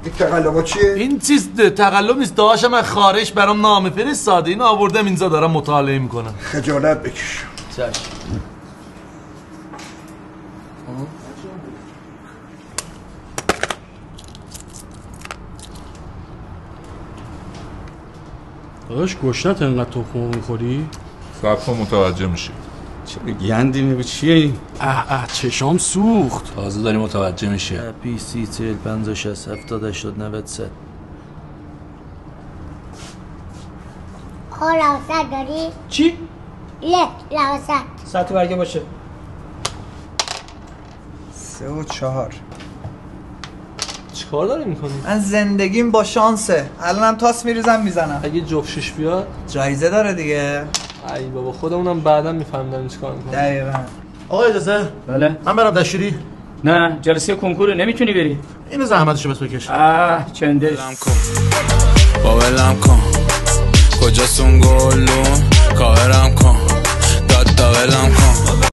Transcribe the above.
این تقلبا چیه؟ این چیز تقلب نیست، داشتم از خارج برام نامه فرستاده، اینو آوردم اینجا دارم مطالعه میکنم. خجالت بکش. چشم. داداش گشنت انقدر تخم میخوری؟ صبر کن متوجه میشی. چه گندی میگه چیه این؟ چشام سوخت. تازه داری متوجه میشه. 20 30 40 50 60 70 80 90 100. لوست داری؟ چی؟ لوست. ساعت برگه باشه. 3 و 4. چیکار داری میکنی؟ من زندگیم با شانسه. الانم تاس میریزم میزنم. اگه جفشش بیاد جایزه داره دیگه. ای بابا خودمونم بعدا میفهمیدم چیکار میکنم. دقیقاً. آقا اجازه؟ بله. من برم دشوری؟ نه جلسه کنکور نمیتونی بری. اینو زحمتشو بس بکش. چنده. با ولم کن کجاست اون گلون